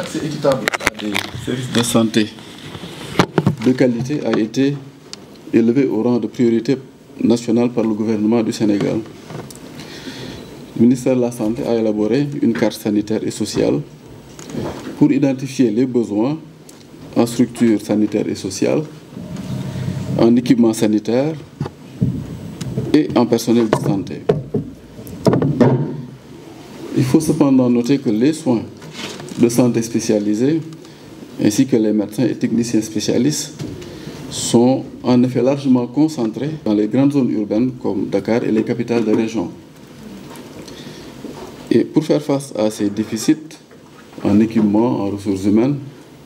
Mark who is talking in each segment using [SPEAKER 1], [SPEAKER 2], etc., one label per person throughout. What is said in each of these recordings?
[SPEAKER 1] l'accès équitable à des services de santé de qualité a été élevé au rang de priorité nationale par le gouvernement du Sénégal. Le ministère de la Santé a élaboré une carte sanitaire et sociale pour identifier les besoins en structures sanitaires et sociales, en équipement sanitaire et en personnel de santé. Il faut cependant noter que les soins de santé spécialisés ainsi que les médecins et techniciens spécialistes sont en effet largement concentrés dans les grandes zones urbaines comme Dakar et les capitales de région. Et pour faire face à ces déficits en équipement, en ressources humaines,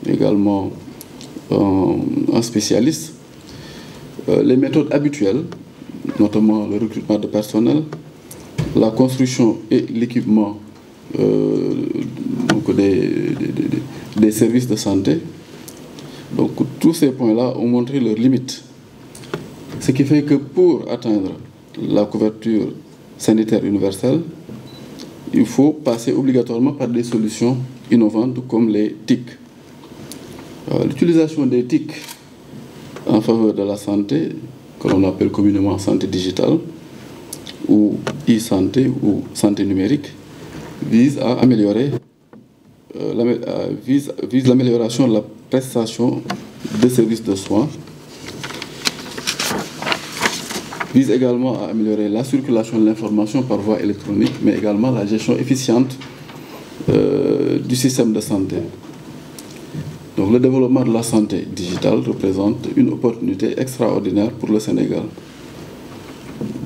[SPEAKER 1] également en spécialistes, les méthodes habituelles, notamment le recrutement de personnel, la construction et l'équipement des services de santé. Donc tous ces points-là ont montré leurs limites. Ce qui fait que pour atteindre la couverture sanitaire universelle, il faut passer obligatoirement par des solutions innovantes comme les TIC. L'utilisation des TIC en faveur de la santé, que l'on appelle communément santé digitale, ou e-santé ou santé numérique, vise à améliorer vise l'amélioration de la prestation de services de soins, vise également à améliorer la circulation de l'information par voie électronique, mais également la gestion efficiente du système de santé. Donc le développement de la santé digitale représente une opportunité extraordinaire pour le Sénégal.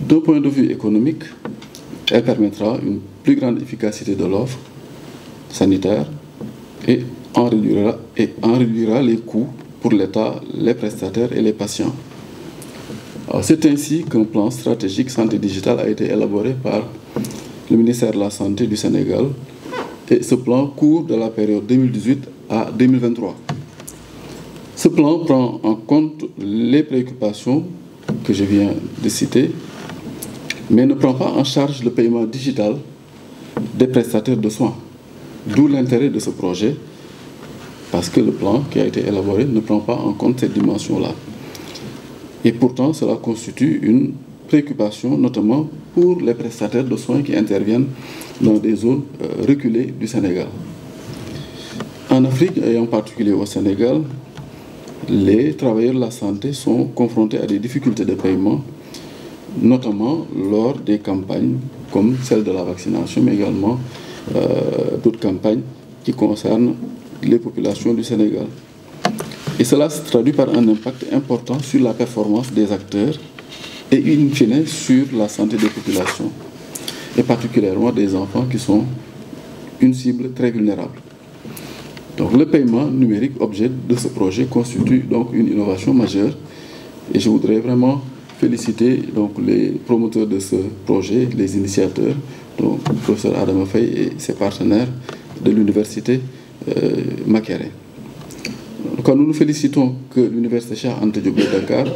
[SPEAKER 1] D'un point de vue économique, elle permettra une plus grande efficacité de l'offre sanitaire et en réduira les coûts pour l'État, les prestataires et les patients. C'est ainsi qu'un plan stratégique santé digitale a été élaboré par le ministère de la Santé du Sénégal et ce plan court de la période 2018 à 2023. Ce plan prend en compte les préoccupations que je viens de citer, mais ne prend pas en charge le paiement digital des prestataires de soins. D'où l'intérêt de ce projet, parce que le plan qui a été élaboré ne prend pas en compte cette dimension-là. Et pourtant, cela constitue une préoccupation, notamment pour les prestataires de soins qui interviennent dans des zones reculées du Sénégal. En Afrique, et en particulier au Sénégal, les travailleurs de la santé sont confrontés à des difficultés de paiement, notamment lors des campagnes comme celle de la vaccination, mais également d'autres campagnes qui concernent les populations du Sénégal. Et cela se traduit par un impact important sur la performance des acteurs et in fine sur la santé des populations, et particulièrement des enfants qui sont une cible très vulnérable. Donc le paiement numérique, objet de ce projet, constitue donc une innovation majeure et je voudrais vraiment féliciter donc les promoteurs de ce projet, les initiateurs, donc le professeur Adama Faye et ses partenaires de l'université Makerere. Quand nous nous félicitons que l'université Cheikh Anta Diop de Dakar,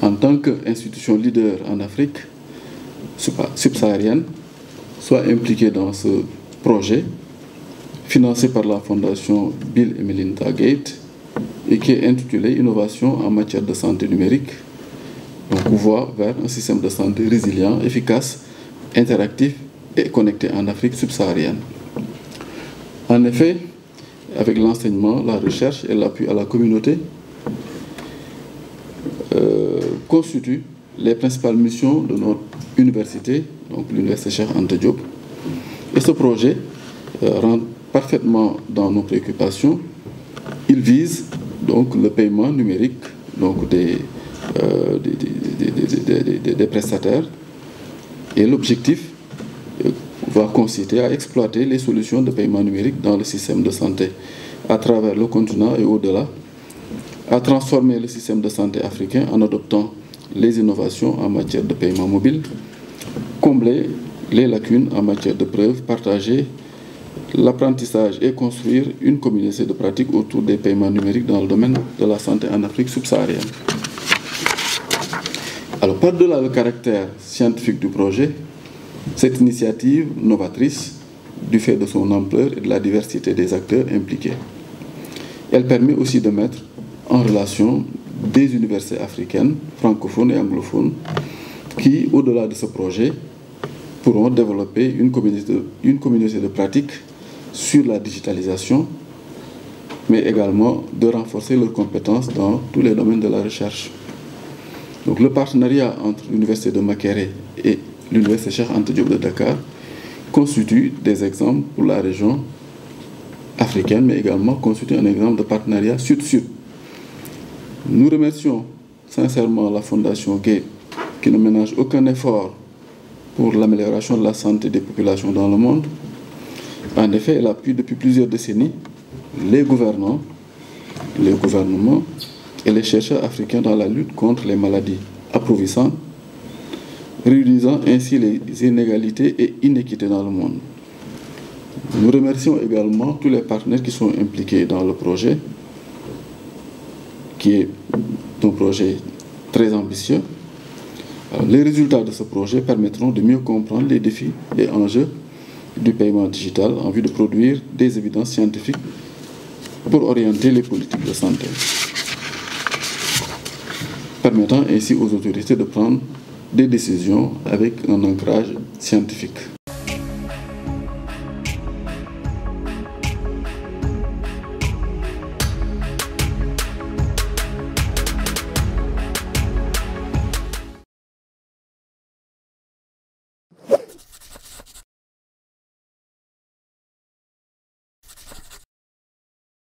[SPEAKER 1] en tant qu'institution leader en Afrique subsaharienne, soit impliquée dans ce projet, financé par la fondation Bill et Melinda Gates et qui est intitulé Innovation en matière de santé numérique, donc voie vers un système de santé résilient, efficace, interactif et connecté en Afrique subsaharienne. En effet, avec l'enseignement, la recherche et l'appui à la communauté, constituent les principales missions de notre université, donc l'université Cheikh Anta Diop. Et ce projet rentre parfaitement dans nos préoccupations. Il vise donc le paiement numérique donc des prestataires et l'objectif va consister à exploiter les solutions de paiement numérique dans le système de santé à travers le continent et au-delà, à transformer le système de santé africain en adoptant les innovations en matière de paiement mobile, combler les lacunes en matière de preuves, partager l'apprentissage et construire une communauté de pratiques autour des paiements numériques dans le domaine de la santé en Afrique subsaharienne. Alors, par-delà le caractère scientifique du projet, cette initiative novatrice du fait de son ampleur et de la diversité des acteurs impliqués. Elle permet aussi de mettre en relation des universités africaines, francophones et anglophones, qui, au-delà de ce projet, pourront développer une communauté de pratiques sur la digitalisation, mais également de renforcer leurs compétences dans tous les domaines de la recherche. Donc, le partenariat entre l'Université de Makeré et l'Université Cheikh Anta Diop de Dakar constitue des exemples pour la région africaine, mais également constitue un exemple de partenariat sud-sud. Nous remercions sincèrement la Fondation Gates qui ne ménage aucun effort pour l'amélioration de la santé des populations dans le monde. En effet, elle appuie depuis plusieurs décennies les gouvernements et les chercheurs africains dans la lutte contre les maladies appauvissantes, réduisant ainsi les inégalités et inéquités dans le monde. Nous remercions également tous les partenaires qui sont impliqués dans le projet, qui est un projet très ambitieux. Alors, les résultats de ce projet permettront de mieux comprendre les défis et enjeux du paiement digital en vue de produire des évidences scientifiques pour orienter les politiques de santé, permettant ainsi aux autorités de prendre des décisions avec un ancrage scientifique.